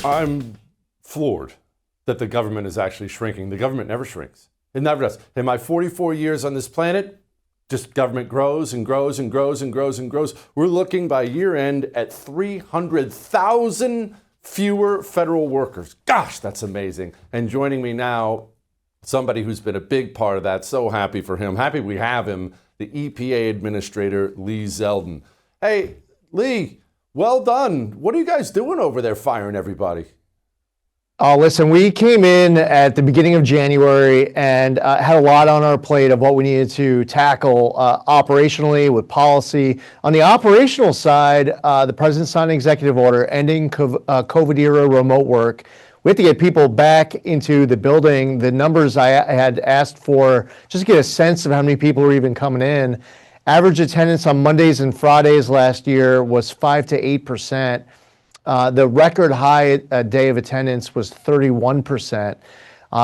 I'm floored that the government is actually shrinking. The government never shrinks. It never does. In my 44 years on this planet, just government grows and grows and grows and grows and grows. We're looking by year end at 300,000 fewer federal workers. Gosh, that's amazing. And joining me now, somebody who's been a big part of that. So happy for him. Happy we have him, the EPA Administrator Lee Zeldin. Hey, Lee, well done. What are you guys doing over there firing everybody? Listen, we came in at the beginning of January and had a lot on our plate of what we needed to tackle operationally with policy. On the operational side, the president signed an executive order ending COVID-era remote work. We have to get people back into the building. The numbers I had asked for, just to get a sense of how many people were even coming in. Average attendance on Mondays and Fridays last year was 5 to 8%. The record high day of attendance was 31%.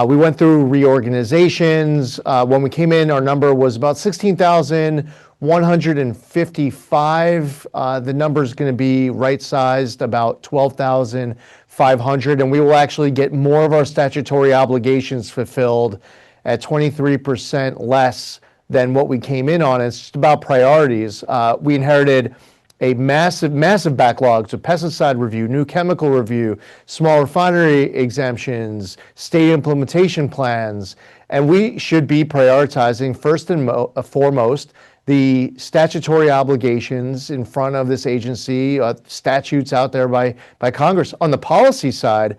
We went through reorganizations. When we came in, our number was about 16,155. The number is going to be right-sized, about 12,500, and we will actually get more of our statutory obligations fulfilled at 23% less than what we came in on. It's just about priorities. We inherited a massive backlog to pesticide review, new chemical review, small refinery exemptions, state implementation plans, and we should be prioritizing first and foremost the statutory obligations in front of this agency, statutes out there by Congress. On the policy side,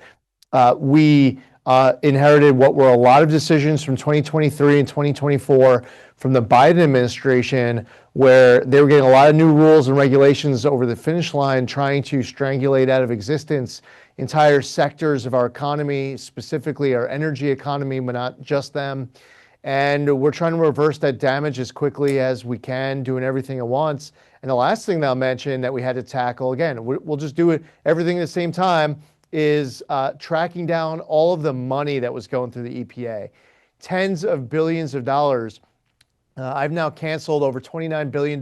we inherited what were a lot of decisions from 2023 and 2024 from the Biden administration, where they were getting a lot of new rules and regulations over the finish line, trying to strangulate out of existence entire sectors of our economy, specifically our energy economy, but not just them. And we're trying to reverse that damage as quickly as we can, doing everything at once. And the last thing that I'll mention that we had to tackle, again, we'll just do it everything at the same time, is tracking down all of the money that was going through the EPA. Tens of billions of dollars. I've now canceled over $29 billion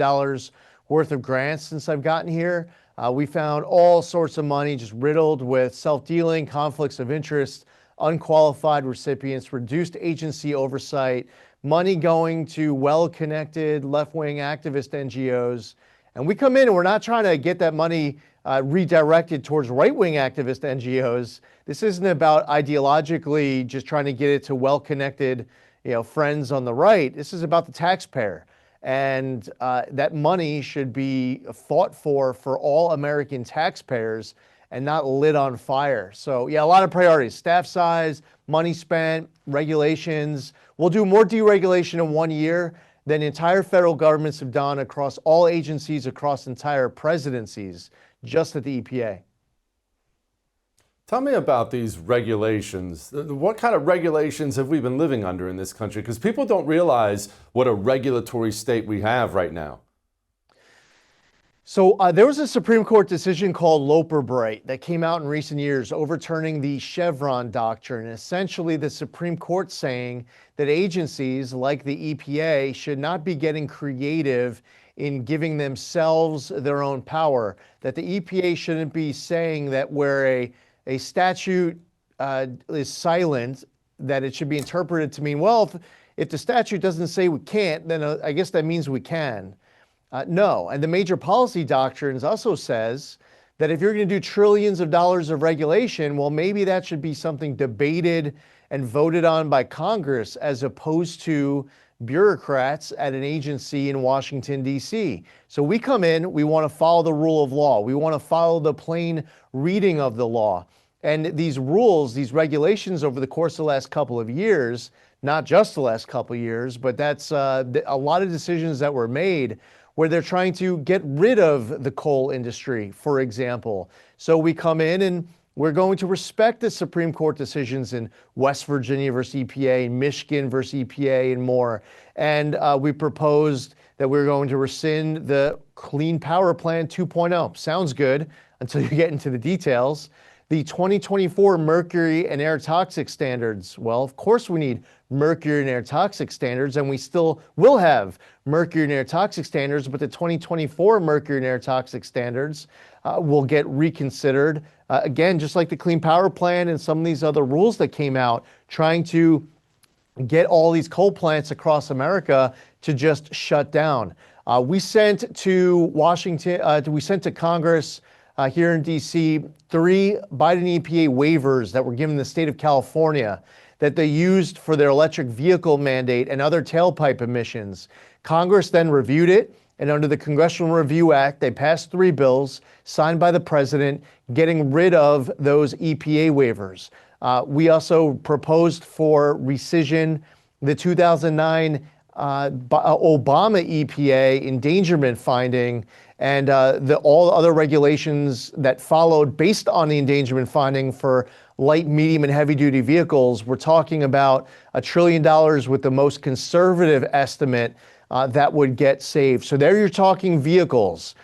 worth of grants since I've gotten here. We found all sorts of money just riddled with self-dealing, conflicts of interest, unqualified recipients, reduced agency oversight, money going to well-connected left-wing activist NGOs. And we come in and we're not trying to get that money redirected towards right-wing activist NGOs. This isn't about ideologically just trying to get it to well-connected friends on the right. This is about the taxpayer. And that money should be fought for all American taxpayers and not lit on fire. So yeah, a lot of priorities: staff size, money spent, regulations. We'll do more deregulation in 1 year than entire federal governments have done across all agencies, across entire presidencies, just at the EPA. Tell me about these regulations. What kind of regulations have we been living under in this country? Because people don't realize what a regulatory state we have right now. So there was a Supreme Court decision called Loper-Bright that came out in recent years, overturning the Chevron doctrine. Essentially, the Supreme Court saying that agencies like the EPA should not be getting creative in giving themselves their own power, that the EPA shouldn't be saying that where a statute is silent, that it should be interpreted to mean, well, if the statute doesn't say we can't, then I guess that means we can. No, and the major policy doctrines also says that if you're going to do trillions of dollars of regulation, well, maybe that should be something debated and voted on by Congress as opposed to bureaucrats at an agency in Washington, D.C. So we come in, we want to follow the rule of law. We want to follow the plain reading of the law. And these rules, these regulations over the course of the last couple of years, not just the last couple of years, but that's a lot of decisions that were made where they're trying to get rid of the coal industry, for example. So we come in and we're going to respect the Supreme Court decisions in West Virginia versus EPA, Michigan versus EPA, and more. And we proposed that we're going to rescind the Clean Power Plan 2.0. Sounds good until you get into the details. the 2024 mercury and air toxic standards. Well, of course we need mercury and air toxic standards, and we still will have mercury and air toxic standards, but the 2024 mercury and air toxic standards will get reconsidered. Again, just like the Clean Power Plan and some of these other rules that came out, trying to get all these coal plants across America to just shut down. We sent to Washington, we sent to Congress here in DC 3 Biden EPA waivers that were given the state of California that they used for their electric vehicle mandate and other tailpipe emissions. Congress then reviewed it, and under the Congressional Review Act, they passed 3 bills signed by the president getting rid of those EPA waivers. We also proposed for rescission the 2009 Obama EPA endangerment finding and all other regulations that followed based on the endangerment finding for light, medium, and heavy-duty vehicles. We're talking about $1 trillion with the most conservative estimate that would get saved. So there you're talking vehicles.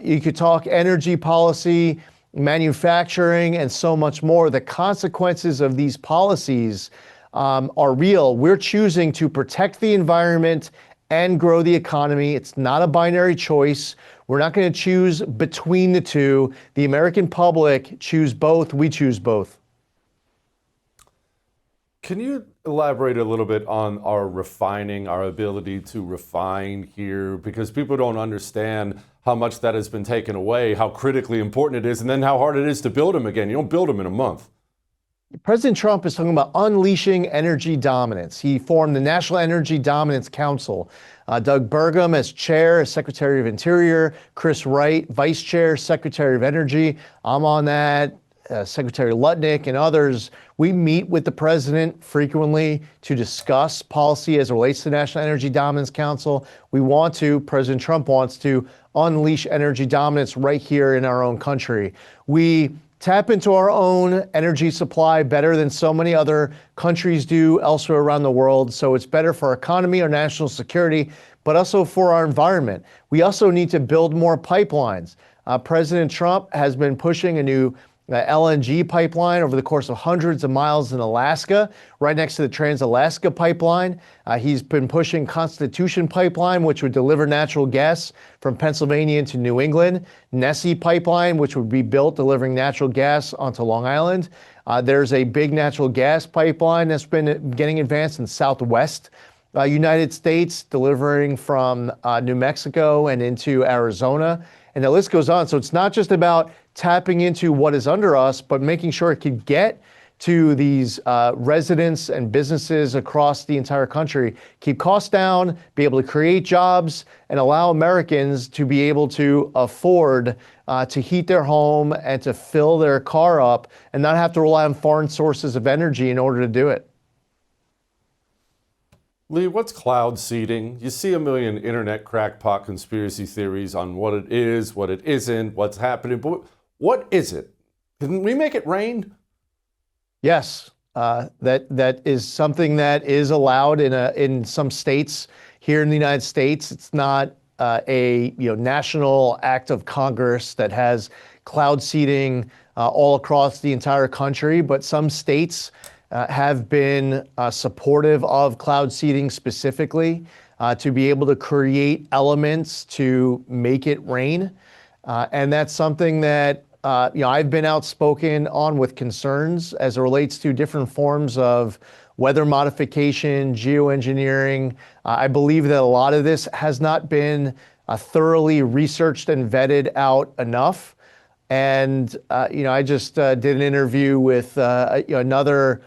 You could talk energy policy, manufacturing, and so much more. The consequences of these policies are real. We're choosing to protect the environment and grow the economy. It's not a binary choice. We're not going to choose between the two. The American public choose both. We choose both. Can you elaborate a little bit on our refining, our ability to refine here? Because people don't understand how much that has been taken away, how critically important it is, and then how hard it is to build them again. You don't build them in a month. President Trump is talking about unleashing energy dominance. He formed the National Energy Dominance Council. Doug Burgum as chair, as Secretary of Interior, Chris Wright, vice chair, Secretary of Energy. I'm on that. Secretary Lutnick and others. We meet with the president frequently to discuss policy as it relates to the National Energy Dominance Council. President Trump wants to unleash energy dominance right here in our own country. We tap into our own energy supply better than so many other countries do elsewhere around the world. So it's better for our economy, our national security, but also for our environment. We also need to build more pipelines. President Trump has been pushing a new LNG pipeline over the course of hundreds of miles in Alaska, right next to the Trans-Alaska pipeline. He's been pushing Constitution Pipeline, which would deliver natural gas from Pennsylvania into New England. Nessie Pipeline, which would be built delivering natural gas onto Long Island. There's a big natural gas pipeline that's been getting advanced in Southwest United States, delivering from New Mexico and into Arizona. And the list goes on. So it's not just about tapping into what is under us, but making sure it could get to these residents and businesses across the entire country, keep costs down, be able to create jobs, and allow Americans to be able to afford to heat their home and to fill their car up and not have to rely on foreign sources of energy in order to do it. Lee, what's cloud seeding? You see a million internet crackpot conspiracy theories on what it is, what it isn't, what's happening, but what is it? Can we make it rain? Yes, that is something that is allowed in some states here in the United States. It's not a national act of Congress that has cloud seeding all across the entire country, but some states have been supportive of cloud seeding specifically to be able to create elements to make it rain. And that's something that I've been outspoken on with concerns as it relates to different forms of weather modification, geoengineering. I believe that a lot of this has not been thoroughly researched and vetted out enough. And I just did an interview with another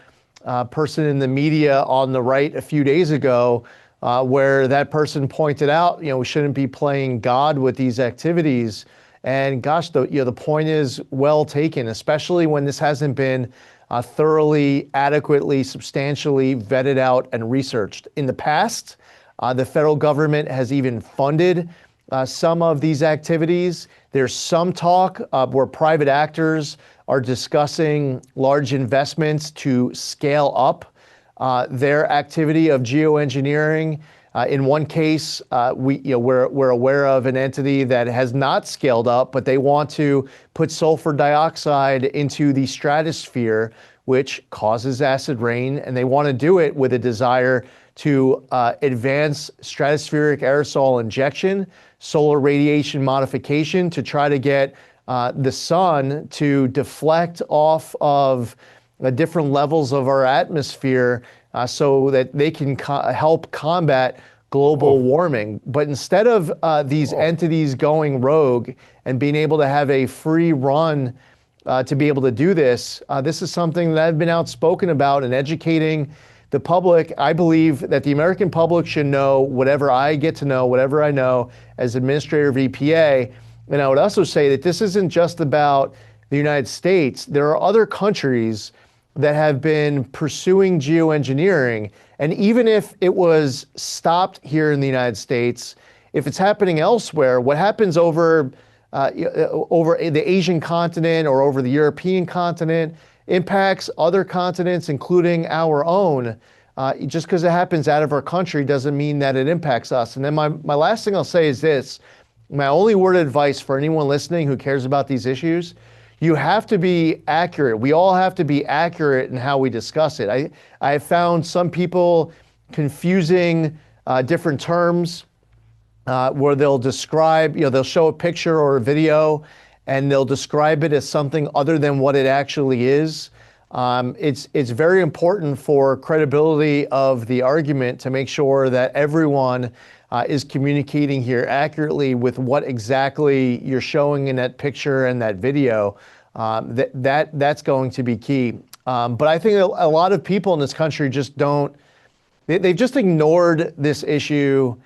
person in the media on the right a few days ago, where that person pointed out, we shouldn't be playing God with these activities. And gosh, the point is well taken, especially when this hasn't been thoroughly, adequately, substantially vetted out and researched. In the past, the federal government has even funded some of these activities. There's some talk where private actors are discussing large investments to scale up their activity of geoengineering. In one case, we're aware of an entity that has not scaled up, but they want to put sulfur dioxide into the stratosphere, which causes acid rain, and they want to do it with a desire to advance stratospheric aerosol injection, solar radiation modification to try to get the sun to deflect off of different levels of our atmosphere so that they can help combat global warming. But instead of these entities going rogue and being able to have a free run to be able to do this, this is something that I've been outspoken about and educating the public. I believe that the American public should know whatever I get to know, whatever I know as administrator of EPA. And I would also say that this isn't just about the United States. There are other countries that have been pursuing geoengineering. And even if it was stopped here in the United States, if it's happening elsewhere, what happens over the Asian continent or over the European continent impacts other continents, including our own. Just because it happens out of our country doesn't mean that it impacts us. And then my last thing I'll say is this. My only word of advice for anyone listening who cares about these issues, you have to be accurate. We all have to be accurate in how we discuss it. I have found some people confusing different terms where they'll describe, they'll show a picture or a video and they'll describe it as something other than what it actually is. It's very important for credibility of the argument to make sure that everyone is communicating here accurately with what exactly you're showing in that picture and that video. That's going to be key. But I think a lot of people in this country just they've just ignored this issue.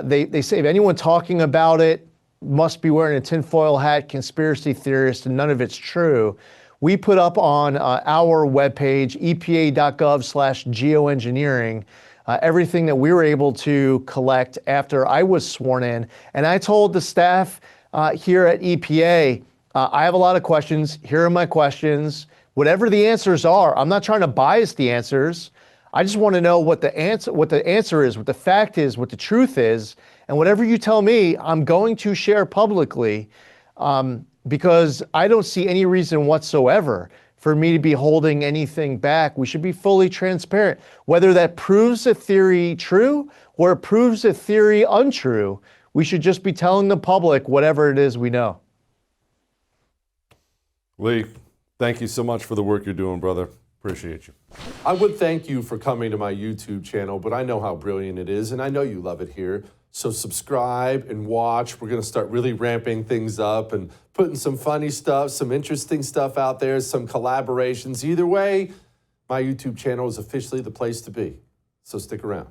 They say if anyone talking about it must be wearing a tinfoil hat, conspiracy theorist, and none of it's true. We put up on our webpage, epa.gov/geoengineering, everything that we were able to collect after I was sworn in. And I told the staff here at EPA, I have a lot of questions. Here are my questions. Whatever the answers are, I'm not trying to bias the answers. I just want to know what the answer is, what the fact is, what the truth is. And whatever you tell me, I'm going to share publicly because I don't see any reason whatsoever for me to be holding anything back. We should be fully transparent. Whether that proves a theory true or it proves a theory untrue, we should just be telling the public whatever it is we know. Lee, thank you so much for the work you're doing, brother. Appreciate you. I would thank you for coming to my YouTube channel, but I know how brilliant it is, and I know you love it here. So subscribe and watch. We're going to start really ramping things up and putting some funny stuff, some interesting stuff out there, some collaborations. Either way, my YouTube channel is officially the place to be. So stick around.